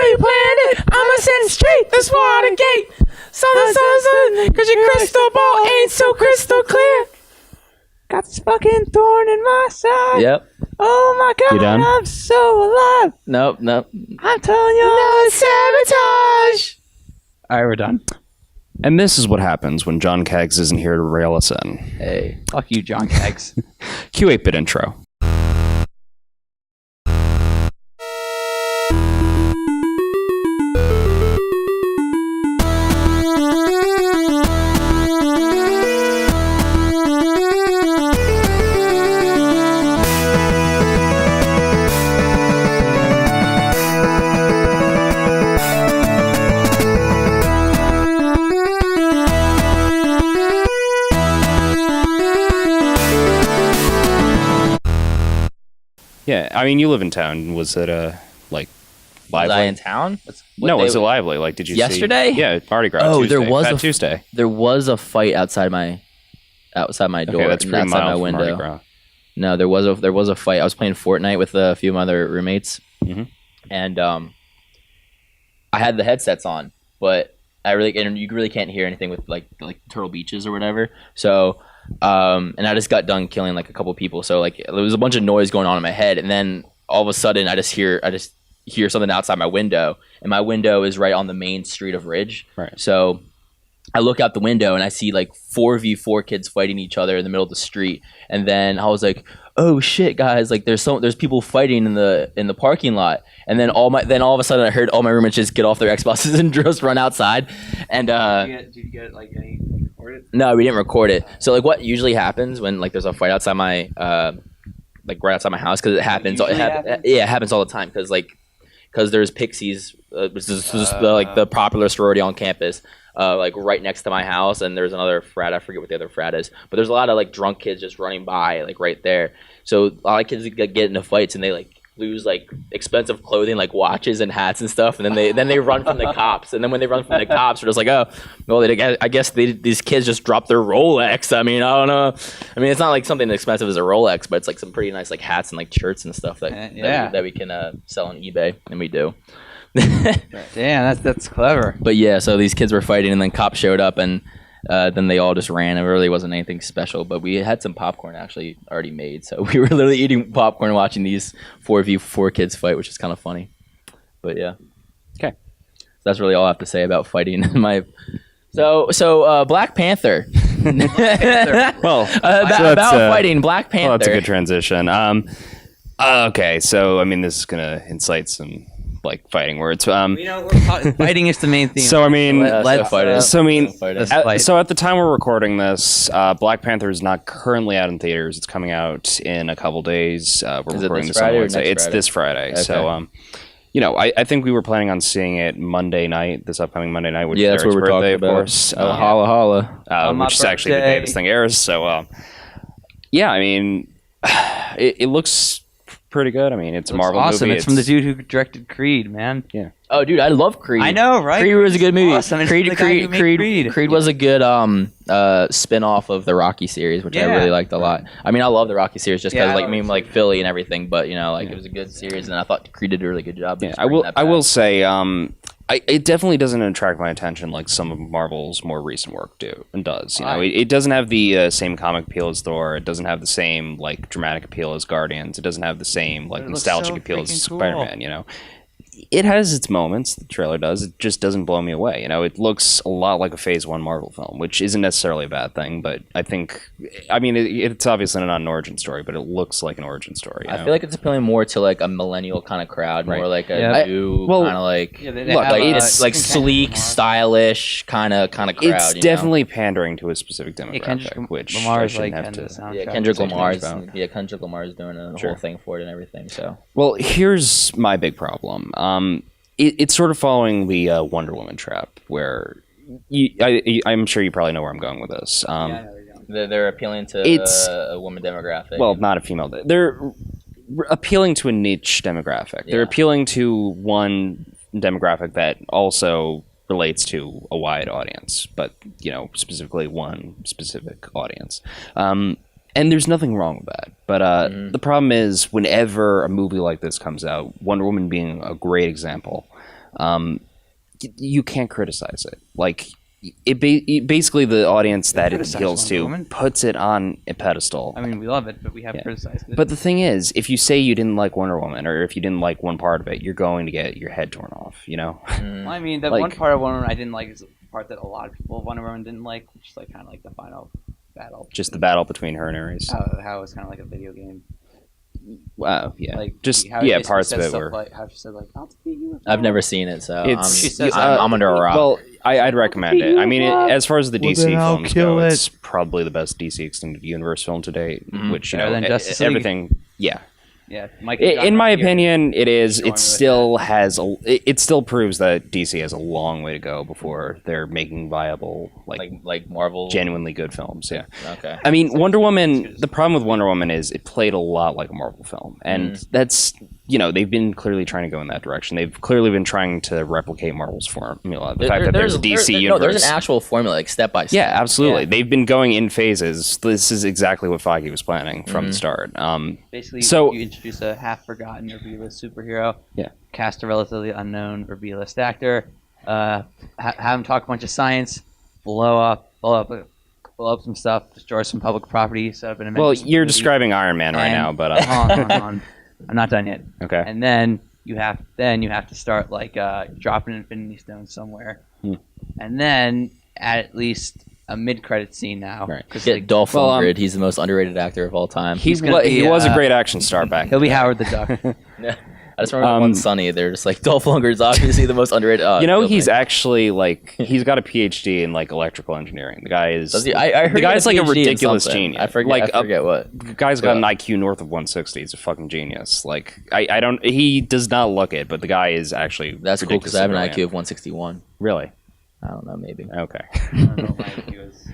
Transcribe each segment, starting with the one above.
know you planned it. I'ma send straight this Watergate. Something, cause your crystal ball ain't so crystal clear. Got this fucking thorn in my side. Yep. Oh my god, You done? I'm so alive. Nope. I'm telling you, no sabotage. All right, we're done. And this is what happens when John Keggs isn't here to rail us in. Hey. Fuck you, John Keggs. Cue 8-bit intro. Yeah, I mean, you live in town. Was it like lively? Was I in town? No, was it lively? Like, did you yesterday? See? Yeah, Mardi Gras. Oh, Tuesday. there was Tuesday. There was a fight outside my door. Okay, that's pretty outside mild my for Mardi window. Gras. No, there was a fight. I was playing Fortnite with a few of my other roommates, and I had the headsets on, but and you really can't hear anything with like Turtle Beaches or whatever. So. And I just got done killing like a couple people, so like there was a bunch of noise going on in my head, and then all of a sudden I just hear something outside my window, and my window is right on the main street of Ridge. Right. So I look out the window and I see like 4v4 kids fighting each other in the middle of the street, and then I was like, oh shit, guys, like there's people fighting in the parking lot, and then all of a sudden I heard all my roommates just get off their Xboxes and just run outside, and Did you get like any recorded? no, we didn't record it. So like, what usually happens when like there's a fight outside my like right outside my house, because it happens. It happens all the time because there's Pixies, which is like the popular sorority on campus, like right next to my house, and there's another frat. I forget what the other frat is, but there's a lot of like drunk kids just running by like right there. So a lot of kids get into fights, and they like lose like expensive clothing like watches and hats and stuff, and then they run from the cops, and then when they run from the cops, they're just like, oh well, I guess these kids just dropped their Rolex. I mean, I don't know. I mean, it's not like something as expensive as a Rolex, but it's like some pretty nice like hats and like shirts and stuff that we can sell on eBay, and we do. Damn, that's clever. But yeah, so these kids were fighting, and then cops showed up, and then they all just ran. It really wasn't anything special, but we had some popcorn actually already made, so we were literally eating popcorn watching these 4v4 kids fight, which is kind of funny. But yeah, Okay. so that's really all I have to say about fighting. So Black Panther. Well, about fighting Black Panther. well, that's a good transition. Okay, so I mean, this is gonna incite some like fighting words. Fighting is the main theme. So I mean, Let's fight it. so I mean, fight. so at the time we're recording this, Black Panther is not currently out in theaters. It's coming out in a couple days. We're Is it recording this this on Friday or Wednesday. next It's Friday? this Friday. Okay. So I think we were planning on seeing it Monday night, this upcoming Monday night, which Yeah, is that's what Eric's we're birthday, talking of about. course. Holla holla. On my Which is actually the day birthday. this thing airs. So yeah, I mean, it looks pretty good. I mean, it's a Marvel awesome. movie. It's from the dude who directed Creed, man. Yeah. Oh, dude, I love Creed. I know, right? Creed was a good movie. Awesome. It's the guy who made Creed. Was a good spin-off of the Rocky series, which I Yeah. really liked a lot. I mean, I love the Rocky series just because, Yeah, I like, love me, it like Philly and everything. But you know, like it was a good series, and I thought Creed did a really good job. of Yeah, just I bringing will. that I will back. say, it definitely doesn't attract my attention like some of Marvel's more recent work does. You know, it doesn't have the same comic appeal as Thor. It doesn't have the same like dramatic appeal as Guardians. It doesn't have the same like It looks nostalgic so appeal as freaking cool. Spider-Man. You know, it has its moments. The trailer does. It just doesn't blow me away. You know, it looks a lot like a Phase 1 Marvel film, which isn't necessarily a bad thing. But I think, I mean, it's obviously not an origin story, but it looks like an origin story. You I know? feel like it's appealing more to like a millennial kind of crowd, more Right. like a Yeah. new Well, kind of like. Yeah, they Look, have, like, It's like sleek, stylish kind of crowd. it's you know? definitely pandering to a specific Yeah, demographic, Kendrick which I Lamar's shouldn't like have in to. the soundtrack. Yeah, Kendrick say too much Lamar's about. Kendrick Lamar's doing a Sure. whole thing for it and everything. So Well, here's my big problem. It's sort of following the Wonder Woman trap, where I'm sure you probably know where I'm going with this. they're appealing to It's- a woman demographic. Well, not a female. They're appealing to a niche demographic. They're Yeah. appealing to one demographic that also relates to a wide audience, but specifically one specific audience. And there's nothing wrong with that. But the problem is, whenever a movie like this comes out, Wonder Woman being a great example, you can't criticize it. Like basically the audience that it appeals to puts it on a pedestal. I mean, we love it, but we have criticized it. But the thing is, if you say you didn't like Wonder Woman, or if you didn't like one part of it, you're going to get your head torn off. Well, I mean, that one part of Wonder Woman I didn't like is the part that a lot of people of Wonder Woman didn't like, which is like kind of like the final battle. Just the battle between her and Ares. How it was kind of like a video game. Wow, yeah. Like just parts of it were. Like, how she said like, "I'll defeat you." I've never seen it, so It's I'm under a rock. Well, I'd recommend it. I mean, as far as the DC then I'll films kill go, it. it's probably the best DC extended universe film to date. Which Better than Justice League? everything. Yeah. Yeah, Mike. In my opinion, it is. It still has. It still proves that DC has a long way to go before they're making viable, like Marvel, genuinely good films. Yeah. Okay. I mean, Wonder Woman. The problem with Wonder Woman is it played a lot like a Marvel film, and that's they've been clearly trying to go in that direction. They've clearly been trying to replicate Marvel's formula. The fact that there's a DC universe. No, there's an actual formula, like step by step. Yeah, absolutely. Yeah. They've been going in phases. This is exactly what Feige was planning from the start. Basically, so you introduce a half-forgotten or B-list superhero. Yeah. Cast a relatively unknown or B-list actor. Have him talk a bunch of science. Blow up some stuff. Destroy some public property. Set up an. Well, you're describing Iron Man right now, but hold on. I'm not done yet. Okay. And then you have to start like dropping Infinity Stones somewhere, and then at least a mid-credit scene now. Right. Get Dolph Lundgren. He's the most underrated actor of all time. He was a great action star back. He'll be Howard the Duck. Yeah. I just remember one Sunny. They're just like Dolph Lundgren's obviously the most underrated. He's actually he's got a PhD in electrical engineering. The guy is. I heard the guy's like a ridiculous genius. genius. I forget what. The guy's got an IQ north of 160. He's a fucking genius. I don't. He does not look it, but the guy is actually. That's cool because I have an IQ of 161. Really? I don't know, maybe. Okay. I don't know what my IQ is.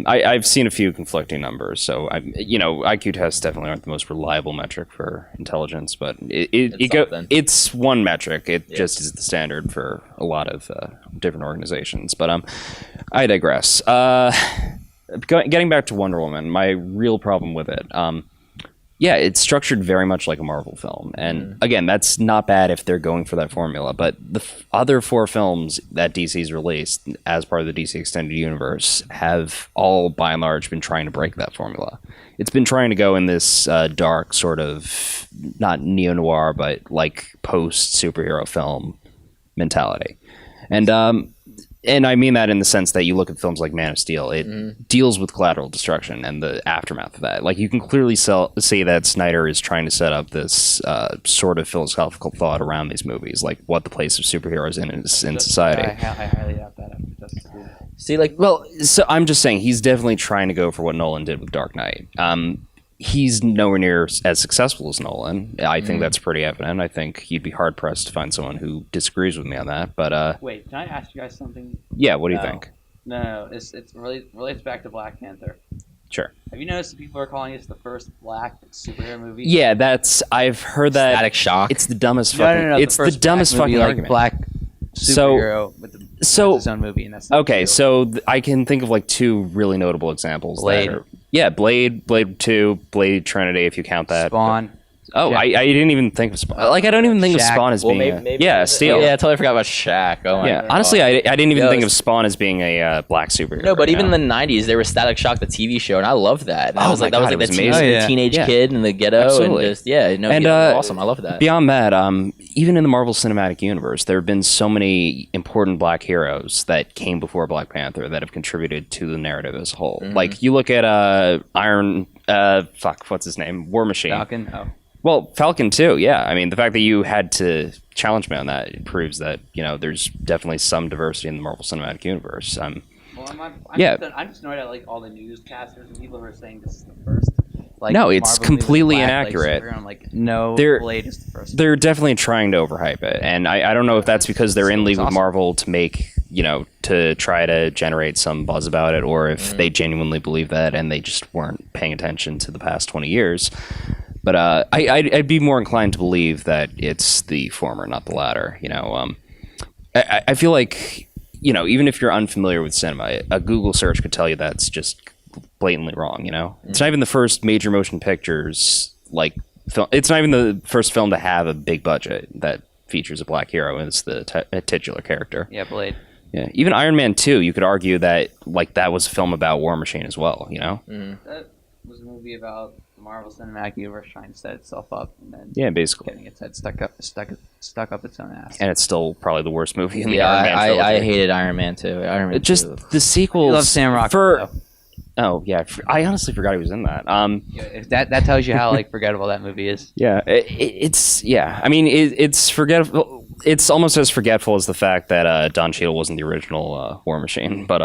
I've seen a few conflicting numbers, so IQ tests definitely aren't the most reliable metric for intelligence, but it's one metric. It just is the standard for a lot of different organizations. But I digress. Getting back to Wonder Woman, my real problem with it. It's structured very much like a Marvel film. And again, that's not bad if they're going for that formula. But the other 4 films that DC's released as part of the DC Extended Universe have all, by and large, been trying to break that formula. It's been trying to go in this dark sort of, not neo-noir, but post-superhero film mentality. And I mean that in the sense that you look at films like Man of Steel, it deals with collateral destruction and the aftermath of that. You can clearly see that Snyder is trying to set up this sort of philosophical thought around these movies, like what the place of superheroes in society. I highly doubt that. So I'm just saying he's definitely trying to go for what Nolan did with Dark Knight. He's nowhere near as successful as Nolan. I think that's pretty evident. I think you'd be hard pressed to find someone who disagrees with me on that. But wait, can I ask you guys something? Yeah, what do you think? No, it relates back to Black Panther. Sure. Have you noticed that people are calling this the first black superhero movie? Yeah, I've heard that. Static Shock. It's the dumbest fucking. No. It's the dumbest fucking argument. Black superhero with his own movie, and that's okay. So I can think of 2 really notable examples. Blade. Blade 2, Blade Trinity, if you count that. Spawn. Oh, I didn't even think of Spawn. I don't even think of Spawn as being Steel. Yeah, I totally forgot about Shaq. Oh my God. Honestly, I didn't even think of Spawn as being a black superhero. No, but even in the 90s, there was Static Shock, the TV show, and I loved that. And that was the teenage kid in the ghetto. Absolutely. And just, it was awesome. I love that. Beyond that, even in the Marvel Cinematic Universe, there have been so many important black heroes that came before Black Panther that have contributed to the narrative as a whole. You look at what's his name? War Machine. Falcon? Oh. Well, Falcon too, yeah. I mean, the fact that you had to challenge me on that proves that, there's definitely some diversity in the Marvel Cinematic Universe. I'm just annoyed at all the newscasters and people who are saying this is the first. No, it's Marvel completely black, inaccurate. I'm Blade is the first. They're definitely trying to overhype it, and I don't know if that's because they're in league with Marvel to make, to try to generate some buzz about it, or if they genuinely believe that and they just weren't paying attention to the past 20 years. But I'd be more inclined to believe that it's the former, not the latter. I feel like, even if you're unfamiliar with cinema, a Google search could tell you that's just blatantly wrong. It's not even the first major motion pictures film. It's not even the first film to have a big budget that features a black hero as the titular character. Yeah, Blade. Yeah, even Iron Man 2, you could argue that like that was a film about War Machine as well. You know. That was a movie about the Marvel Cinematic Universe trying to set itself up and then Yeah, basically. getting its head stuck up its own ass. And it's still probably the worst movie in the Yeah, Iron Man trilogy. I hated Iron Man too. Iron Man It just 2. the sequels. You love Sam Rockwell. Oh yeah, I honestly forgot he was in that. If that tells you how like forgettable that movie is. Yeah, it's yeah. I mean, it's forgettable. It's almost as forgetful as the fact that Don Cheadle wasn't the original War Machine. But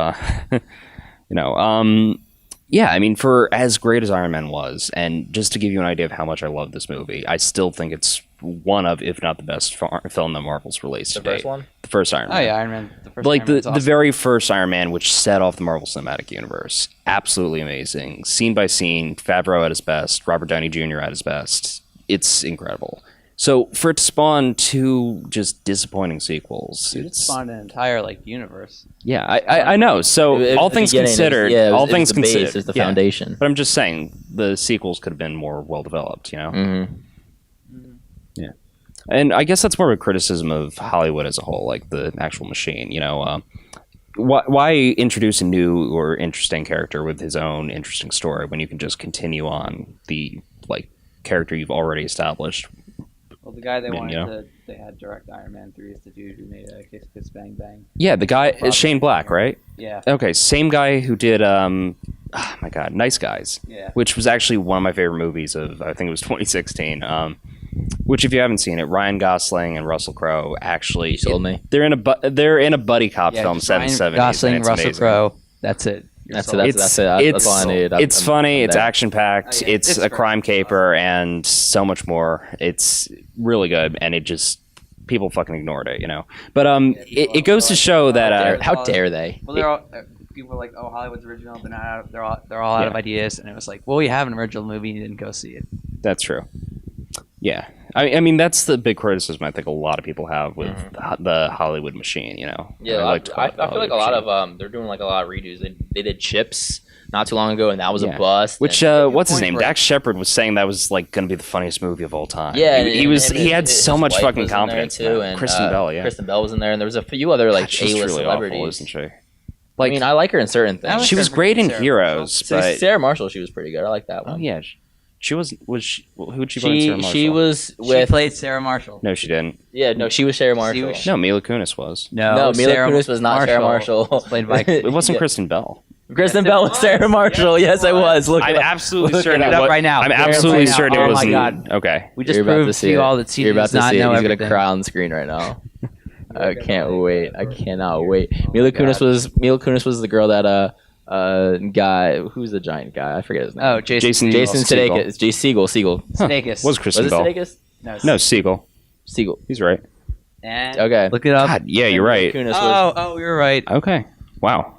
yeah. I mean, for as great as Iron Man was, and just to give you an idea of how much I love this movie, I still think it's one of, if not the best film that Marvel's released. The to date. first one? The first Iron Man. Oh yeah, Iron Man. The first Like Iron Man's the awesome. very first Iron Man, which set off the Marvel Cinematic Universe. Absolutely amazing. Scene by scene, Favreau at his best, Robert Downey Jr. at his best. It's incredible. So for it to spawn two just disappointing sequels, Dude, it it's spawned an entire like universe. yeah, I know. So It was all the things beginning, considered, it was- all it was things the base, considered, is the yeah. foundation. But I'm just saying the sequels could have been more well developed. You know. Mm-hmm. Yeah. And I guess that's more of a criticism of Hollywood as a whole, like the actual machine. You know, why introduce a new or interesting character with his own interesting story when you can just continue on the like character you've already established? Well, the guy they mean, wanted you know. to they had direct Iron Man 3 is the dude who made Kiss Kiss Bang Bang. Yeah, the guy Shane Black, right? Yeah. Okay, same guy who did oh my god, Nice Guys, Yeah. which was actually one of my favorite movies of I think it was 2016. Which if you haven't seen it, Ryan Gosling and Russell Crowe actually You sold me. They're in a buddy cop film just set in the Ryan 70s. Gosling, and it's Russell amazing. Crowe. That's it. You're That's sold. it. That's all I needed. It's funny. It's there. action packed. Oh, yeah. It's It's a great. crime caper and so much more. It's really good, and it just people fucking ignored it, you know. But it goes to show that How dare they? Well, they're all people are like, oh, Hollywood's original. They're not. They're all out of ideas. And it was like, well, you have an original movie. You didn't go see it. that's true. Yeah, I mean that's the big criticism I think a lot of people have with the Hollywood machine. You know. Yeah, I feel like a lot of they're doing like a lot of redos. They did Chips not too long ago, and that was Yeah. a bust. Which and, what's his Point name? Break. Dax Shepard was saying that was like going to be the funniest movie of all time. yeah, he had so his much wife fucking was in there confidence too, in that. and Kristen Bell, yeah. Kristen Bell was in there, and there was a few other like God, she's A-list truly celebrities. awful, isn't she? I mean, I like her in certain I like things. She was her great in Sarah Heroes, but Sarah Marshall, she was pretty good. I like that oh one. yeah, she was she who'd she play in Sarah Marshall? She was She with played Sarah Marshall. No, she didn't. she was Sarah Marshall. was- No, Mila Kunis was. No, Mila Sarah Kunis was not Sarah Marshall. was played by It wasn't Yeah. Kristen Bell. Kristen Yes, it Bell was was. Sarah Marshall. Yes, Yes, it it was. Look, I'm it up. absolutely Look certain it it up was. right now. I'm Look it up absolutely right now. certain Oh it my wasn't. God. Okay. We just You're about to proved see to you it. all that she You're about does to not see it. know He's everything. gonna cry on the screen right now. I can't wait. I cannot wait. Mila God. Kunis was the girl that guy who's the giant guy? I forget his name. Oh, Jason Jason Segel. Sudeikis. Siegel. Snakes. Was Kristen Was it Bell? Sudeikis? No, Siegel. Siegel. He's right. And Okay. look it up. God, yeah, you're right. Mila Kunis was, Oh, you're right. Okay. Wow.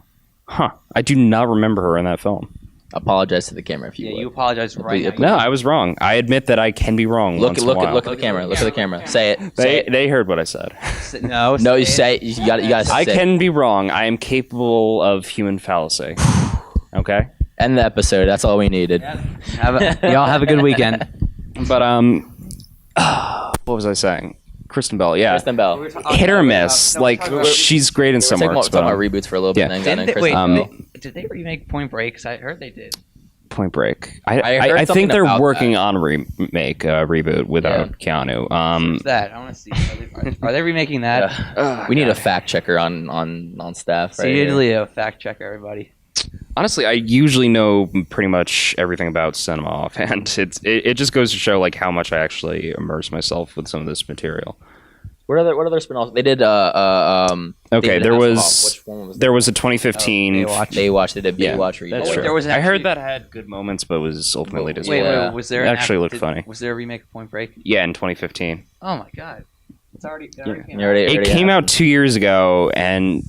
Huh. I do not remember her in that film. apologize to the camera if you Yeah, would. you apologize right Please- now. No, I was wrong. I admit that I can be wrong. Look once at in a while. at the camera. Look at the camera. Say it. Say it. They heard what I said. No, No, you say say you got to I say it. can be wrong. I am capable of human fallacy. Okay. End the episode. That's all we needed. Y'all have a good weekend. But what was I saying? Kristen Bell. Yeah. Kristen Bell. Hit or miss. Like she's great in some We're works, talking but about reboots for a little bit. yeah. And then got Didn't in they, Kristen wait, Bell. did they remake Point Break? Because I heard they did. Point Break. I heard I something think they're about working that. on a reboot without Keanu. What's that? I want to see. Are they remaking that? We need a fact checker on staff. Right here. Seriously, a fact check, everybody. Honestly, I usually know pretty much everything about cinema offhand. It just goes to show like how much I actually immerse myself with some of this material. What other spin-offs? They did Okay, David there Hasselhoff. was Which one was there was a 2015. Baywatch. They did Yeah, Baywatch. that's remake. true. There was I heard actually- that had good moments, but was ultimately Wait, disappointing. Yeah. was there It an actually looked funny. Was there a remake of Point Break? Yeah, in 2015. Oh my god, it already You came already- out. It came out 2 years ago, and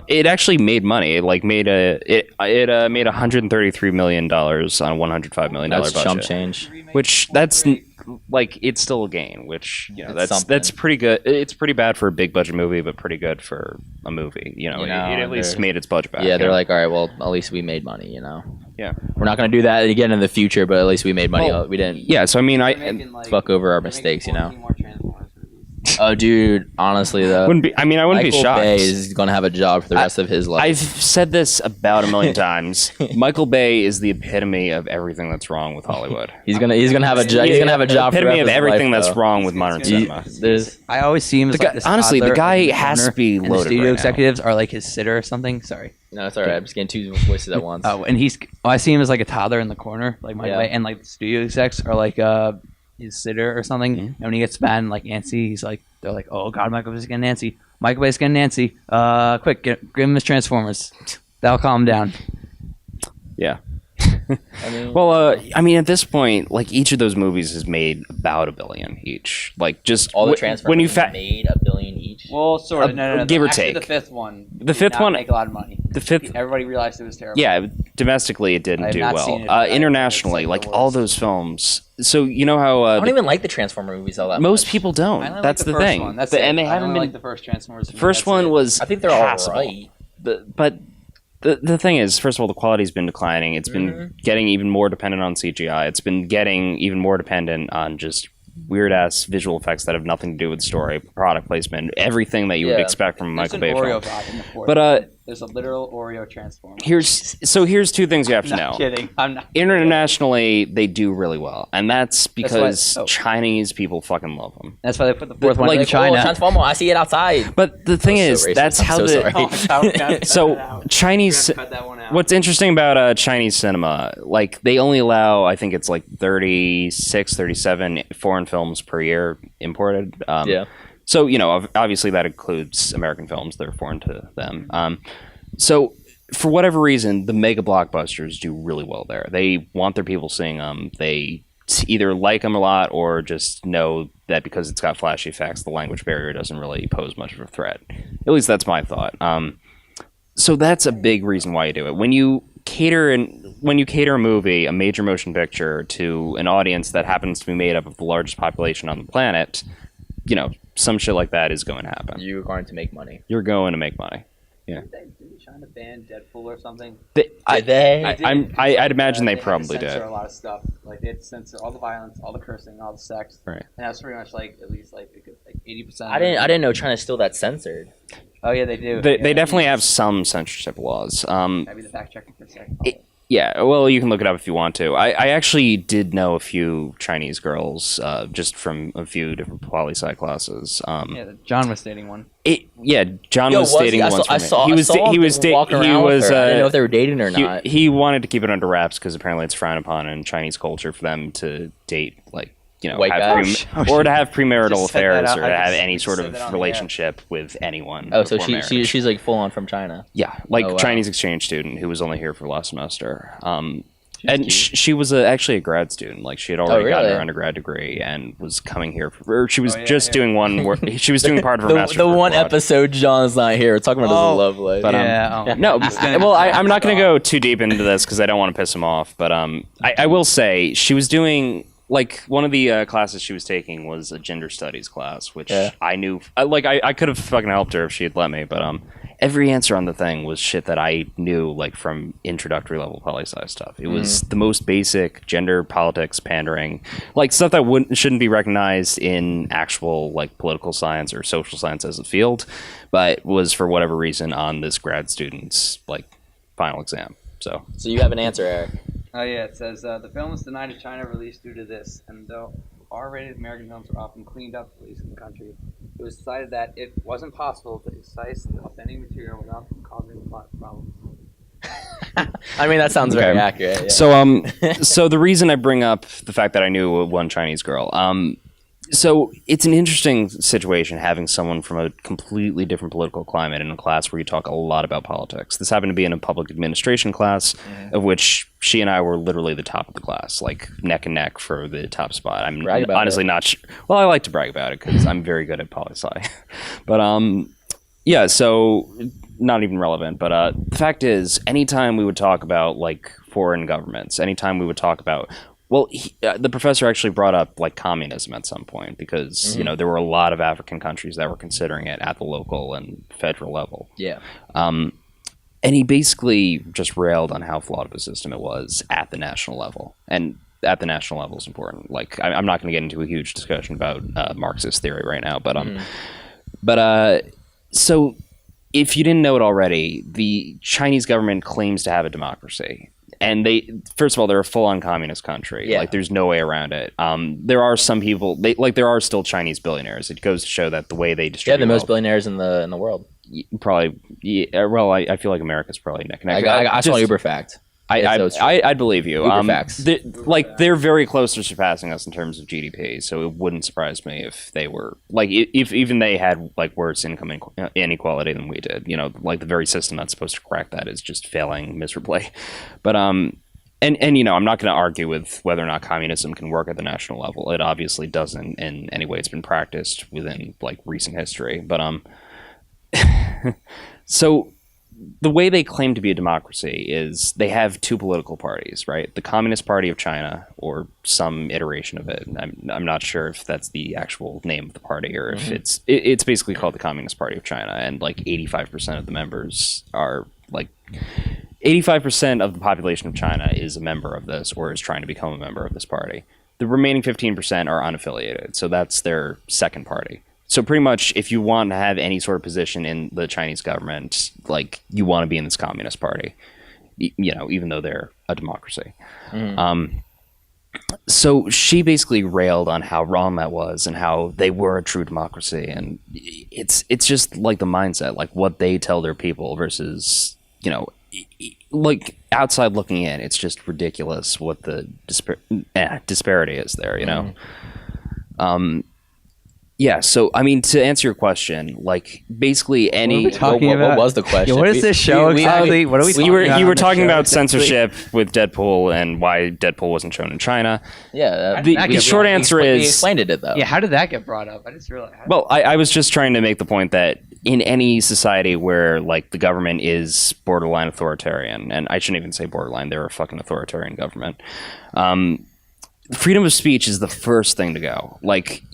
it actually made money. It like made it made $133 million on a $105 million That's budget. chump change. Which that's like it's still a gain. Which It's that's something. pretty good. It's pretty bad for a big budget movie, but pretty good for a movie. You know, it at least they're- made its budget back. Yeah, you they're know? like, all right, well, at least we made money. You know. Yeah. We're not going to do that again in the future, but at least we made money. Well, We didn't Yeah, so I mean, They're making, like, fuck over our they're making mistakes. You know. 14 more Transformers movies. Oh, dude, honestly though, Wouldn't be. I mean, I wouldn't be Michael shocked. Bay is gonna have a job for the rest of his life. I've said this about a million times. Michael Bay is the epitome of everything that's wrong with Hollywood. He's gonna have a job. He's gonna have a job. For the Epitome rest of his everything life, that's though. wrong with modern cinema. I always see him as like this honestly, the toddler guy in the has corner, to be and the loaded studio right now. executives are like his sitter or something. Sorry. No, it's alright. I'm just getting two voices at once. Oh, and I see him as like a toddler in the corner, like my Yeah. way, and like the studio execs are like his sitter or something. Mm-hmm. And when he gets mad and like antsy, they're like, "Oh God, Michael Bay's getting antsy. Michael Bay's getting antsy. Quick, give him his Transformers. That'll calm him down." Yeah. I mean, Well, I mean, at this point, like each of those movies has made about $1 billion each. Like just all the wh- Transformers when you made $1 billion each. Well, sort of. No. give or Actually, take. the fifth one. The fifth one- make a lot of money. the fifth, Everybody realized it was terrible. yeah, domestically it I didn't have do not well. seen it, but I- Internationally, it's like the all worst. those films. So you know how I don't even like the Transformer movies all that most much. people don't. I only That's like the first thing. One. That's And it. they I haven't only been. like the first Transformers. The first That's one it. was I think they're passable. all right. But the thing is, first of all, the quality's been declining. It's been getting even more dependent on CGI. It's been getting even more dependent on just weird ass visual effects that have nothing to do with the story, product placement, everything that you would Yeah. expect from a There's Michael an Bay Oreo film. vibe in the fourth. But there's a literal Oreo Transformer. here's two things you have to know. Not kidding. I'm not. Internationally, they do really well, and that's because why- oh. Chinese people fucking love them. That's why they put the fourth one like, in Oh, China. Transformer! I see it outside. But the thing so is, racist. that's I'm how so the sorry. so Chinese. Cut that one out. What's interesting about Chinese cinema, like they only allow, I think it's like 36, 37 foreign films per year imported. Yeah. So, you know, obviously that includes American films that are foreign to them. So, for whatever reason, the mega blockbusters do really well there. They want their people seeing them. They either like them a lot or just know that because it's got flashy effects, the language barrier doesn't really pose much of a threat. At least that's my thought. So that's a big reason why you do it. When you cater a movie, a major motion picture, to an audience that happens to be made up of the largest population on the planet, you know, some shit like that is going to happen. You're going to make money. You're going to make money. Yeah. Did they try to ban Deadpool or something? I'd imagine they had to probably censor did. a lot of stuff. Like they had to censor all the violence, all the cursing, all the sex. Right. And that's pretty much like at least like 80%. I didn't know China's still that censored. Oh yeah, they do. They Yeah. definitely have some censorship laws. Maybe the fact checking for a second. Yeah, well, you can look it up if you want to. I actually did know a few Chinese girls just from a few different poli-sci classes. Yeah, John was dating one. John Yo, was was dating he? once. I saw he was him walking around with her. I didn't know if they were dating or not. He wanted to keep it under wraps because apparently it's frowned upon in Chinese culture for them to date, like, you know, White guys? or to have premarital Just said that affairs out- or I to have just any sort said of that on the air. relationship with anyone. Oh, so before she's marriage. like full on from China. Yeah, like Oh, wow. Chinese exchange student who was only here for last semester. cute. She was actually a grad student. Like she had already gotten really? her undergrad degree and was coming here for. Or she was yeah, just yeah. doing one. She was doing part of her The master's. the work one abroad. episode John's not here. We're talking about Oh, his love life. But, Yeah. Oh, No, he's gonna- well, I'm not going to go too deep into this because I don't want to piss him off. But I will say she was doing like one of the classes she was taking was a gender studies class, which Yeah. I knew. I could have fucking helped her if she had let me, but every answer on the thing was shit that I knew, like from introductory level poli-sci stuff. It was the most basic gender, politics, pandering, like stuff that shouldn't be recognized in actual like political science or social science as a field, but was for whatever reason on this grad student's like final exam. So So you have an answer, Eric. Oh yeah, it says the film was denied a China release due to this, and though R-rated American films are often cleaned up for release in the country, it was decided that it wasn't possible to excise the authentic material without causing plot problems. I mean, that sounds very Okay. accurate. Yeah. So so the reason I bring up the fact that I knew one Chinese girl, so it's an interesting situation having someone from a completely different political climate in a class where you talk a lot about politics. This happened to be in a public administration class, of which she and I were literally the top of the class, like neck and neck for the top spot. I'm Brag about honestly it. not. Well, I like to brag about it because I'm very good at poli-sci, but yeah. So not even relevant. But the fact is, anytime we would talk about like foreign governments, anytime we would talk about the professor actually brought up like communism at some point because you know there were a lot of African countries that were considering it at the local and federal level. yeah. And he basically just railed on how flawed of a system it was at the national level. And at the national level is important. Like, I'm not going to get into a huge discussion about Marxist theory right now, but so if you didn't know it already, the Chinese government claims to have a democracy. And first of all, they're a full-on communist country. Yeah. Like, there's no way around it. There are some people, there are still Chinese billionaires. It goes to show that the way they distribute the most wealth, billionaires in the world. probably. Yeah, well, I feel like America's probably neck and neck. I saw an Uber fact. I'd believe you. Uber facts. They're very close to surpassing us in terms of GDP, so it wouldn't surprise me if they were if even they had like worse income inequality than we did. You know, like the very system that's supposed to correct that is just failing miserably. But and you know, I'm not going to argue with whether or not communism can work at the national level. It obviously doesn't in any way it's been practiced within like recent history. But so. The way they claim to be a democracy is they have two political parties, right? The Communist Party of China, or some iteration of it. I'm not sure if that's the actual name of the party or if it's basically called the Communist Party of China, and like 85% of the members are like 85% of the population of China is a member of this or is trying to become a member of this party. The remaining 15% are unaffiliated, so that's their second party. So pretty much, if you want to have any sort of position in the Chinese government, like you want to be in this Communist Party, you know, even though they're a democracy. So she basically railed on how wrong that was and how they were a true democracy, and it's just like the mindset, like what they tell their people versus, you know, like outside looking in, it's just ridiculous what the disparity is there, you know. Yeah, so I mean, to answer your question, like basically any. What was the question? Yeah, what is this show exactly? What are we? You were talking about censorship with Deadpool and why Deadpool wasn't shown in China. Yeah, the short answer is. He explained it though. Yeah, how did that get brought up? I just realized. Well, I was just trying to make the point that in any society where like the government is borderline authoritarian, and I shouldn't even say borderline, they're a fucking authoritarian government. Freedom of speech is the first thing to go. Like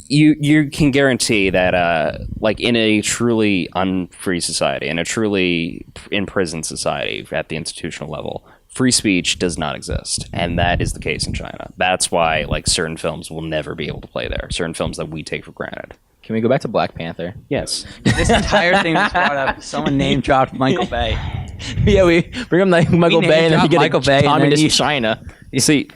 you can guarantee that like in a truly unfree society, in a truly imprisoned society at the institutional level, free speech does not exist, and that is the case in China. That's why like certain films will never be able to play there. Certain films that we take for granted. Can we go back to Black Panther? Yes. This entire thing was brought up. Someone name dropped Michael Bay. Yeah, we bring him like Michael Bay, and then you get Michael Bay, communist China. You see.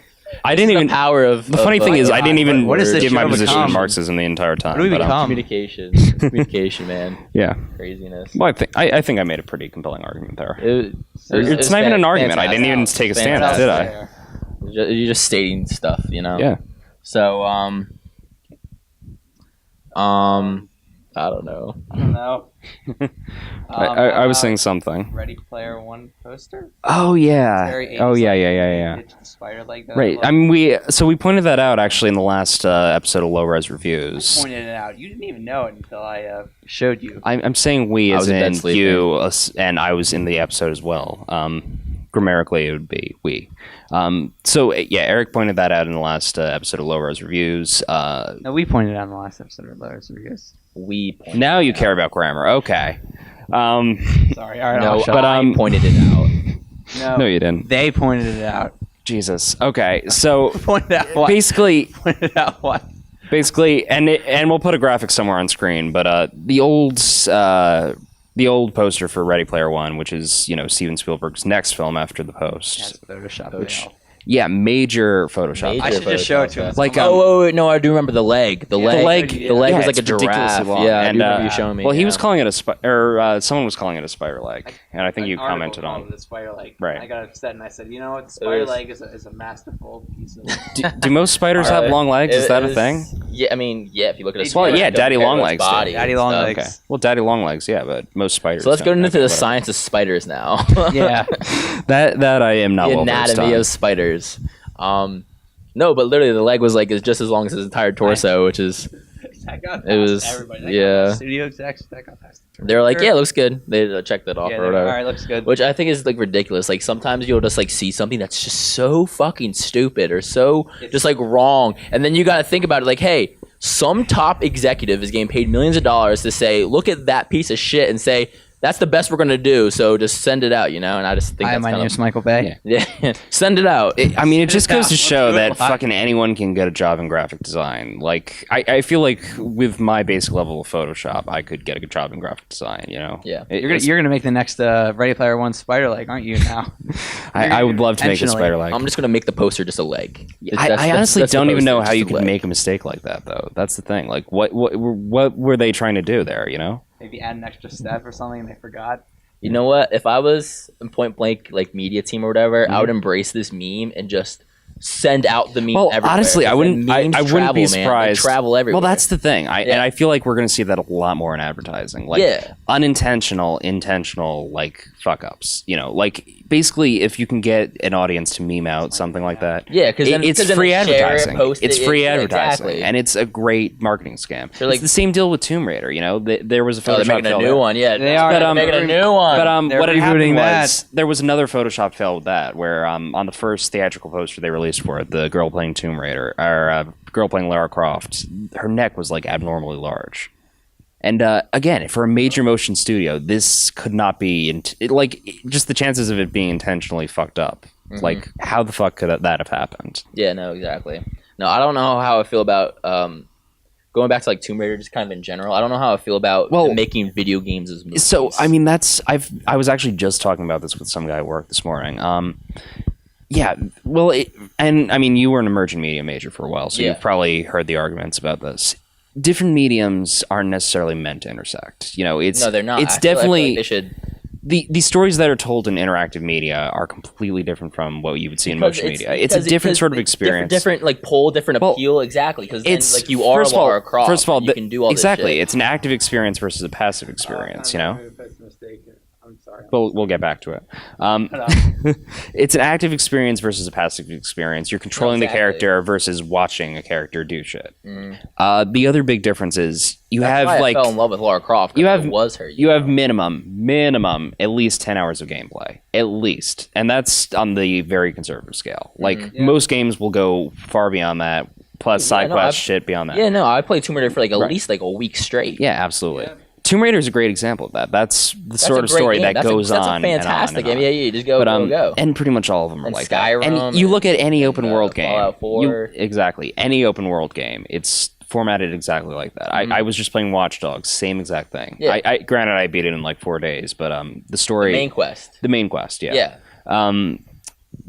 I didn't even. Power of the funny thing is, I didn't even what is this give my show position on become? Marxism the entire time. What do we become? Communication, man. Yeah. Craziness. Well, I think I made a pretty compelling argument there. It's not even an argument. I didn't even take a stance, did I? You're just stating stuff, you know. Yeah. So I don't know. I was saying something. Ready Player One poster. Oh yeah. Very Oh yeah. Spider leg. Right. I mean, we pointed that out actually in the last episode of Low Res Reviews. I pointed it out. You didn't even know it until I showed you. I'm saying we I as was in bed in sleeping. you, and I was in the episode as well. Grammatically, it would be we. So yeah, Eric pointed that out in the last episode of Low Res Reviews. No, we pointed out in the last episode of Low Res Reviews. Now you care about grammar. Okay. Sorry. All right. No, but I pointed it out. No, you didn't. They pointed it out. Jesus. Okay. So Pointed out what? basically, Pointed out what? and we'll put a graphic somewhere on screen. But the old poster for Ready Player One, which is, you know, Steven Spielberg's next film after The Post. That's Photoshop. Yeah, major Photoshop. I should just show it to him. Like, wait, no, I do remember the leg. The leg yeah, was like it's a giraffe. ridiculously long. Yeah, I and do remember you showing me. well, he yeah. was calling it someone was calling it a spider leg, and I think you commented on. The spider leg. Right. I got upset and I said, you know what? The spider leg is a masterful piece of. Do most spiders have long legs? Is that a thing? Yeah, I mean, yeah. If you look at a Well, spider, yeah, Daddy compare Longlegs its body do. Daddy and stuff. Longlegs. Okay. Well, daddy long legs, yeah, but most spiders. So let's go don't. into Okay, the whatever. science of spiders now. Yeah. That I am not The well versed anatomy on. of spiders. No, but literally the leg was like is just as long as his entire torso, which is That got past It was- everybody. That got yeah. past studio execs. That got past. they were like, yeah, it looks good. They checked it off Yeah, or whatever. all right, looks good. Which I think is like ridiculous. Like sometimes you'll just like see something that's just so fucking stupid or so just like wrong, and then you got to think about it. Like, hey, some top executive is getting paid millions of dollars to say, look at that piece of shit, and say that's the best we're gonna do. So just send it out, And I just think Hi, that's my kind name's Michael Bay. yeah, send it out. It just goes to Let's show do it that live. fucking anyone can get a job in graphic design. Like, I feel like with my basic level of Photoshop, I could get a good job in graphic design. Yeah. You're gonna make the next Ready Player One spider leg, aren't you? Now. I would love to make a spider leg. I'm just gonna make the poster just a leg. I honestly that's the don't even know poster, how you just a could leg. make a mistake like that, though. That's the thing. Like, what were they trying to do there? Maybe add an extra step or something and they forgot. You know what? If I was in Point Blank like media team or whatever, I would embrace this meme and just send out the meme. Well, everywhere. honestly, I wouldn't. I Memes wouldn't be travel, man. They surprised. travel everywhere. Well, that's the thing. Yeah. And I feel like we're going to see that a lot more in advertising. Like Yeah. unintentional, intentional, like fuck ups. Like basically, if you can get an audience to meme out something like that, Yeah, because it's free share it, advertising. post it, It's free advertising, exactly. and it's a great marketing scam. They're like- It's the same deal with Tomb Raider. There was a Oh, Photoshop they're making a fail new there. one. Yeah, They are. But, But, making a new one. But They're what had happened rebooting was that. there was another Photoshop fail with that, where on the first theatrical poster they released for it, the girl playing Tomb Raider or girl playing Lara Croft, her neck was like abnormally large. And again, for a major motion studio, this could not be just the chances of it being intentionally fucked up. Like, how the fuck could that have happened? Yeah, no, exactly. No, I don't know how I feel about going back to like Tomb Raider, just kind of in general. I don't know how I feel about making video games as movies. So, I mean, I was actually just talking about this with some guy at work this morning. Yeah, well, and I mean, you were an emerging media major for a while, so you've probably heard the arguments about this. Different mediums aren't necessarily meant to intersect. no, they're not. It's I feel definitely like they should. The stories that are told in interactive media are completely different from what you would see in motion media. It's a different sort of experience. Different like pull, different appeal, exactly. Because then like you are Lara Croft. First of all, you can do all exactly. this shit. It's an active experience versus a passive experience. I'm sorry. We'll get back to it. It's an active experience versus a passive experience. You're controlling the character versus watching a character do shit. The other big difference is That's why I fell in love with Lara Croft. It was her. You have minimum at least 10 hours of gameplay, at least, and that's on the very conservative scale. Like most games will go far beyond that. Plus side quest shit beyond that. Yeah, no, I played Tomb Raider for like at least like a week straight. Yeah, absolutely. Yeah. Tomb Raider is a great example of that. That's the sort of story that goes on. That's a fantastic game. And on. Yeah, just go, go. And pretty much all of them are like Skyrim, that. And you look at any open world game. Fallout 4. Exactly. Any open world game. It's formatted exactly like that. I was just playing Watch Dogs. Same exact thing. Yeah. Granted, I beat it in like 4 days, but the story. The main quest. The main quest, yeah. Yeah.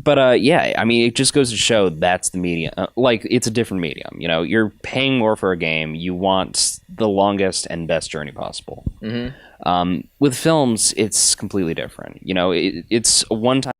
But yeah, I mean, it just goes to show that's the medium. Like, it's a different medium. You're paying more for a game. You want the longest and best journey possible. With films, it's completely different. It's a one-time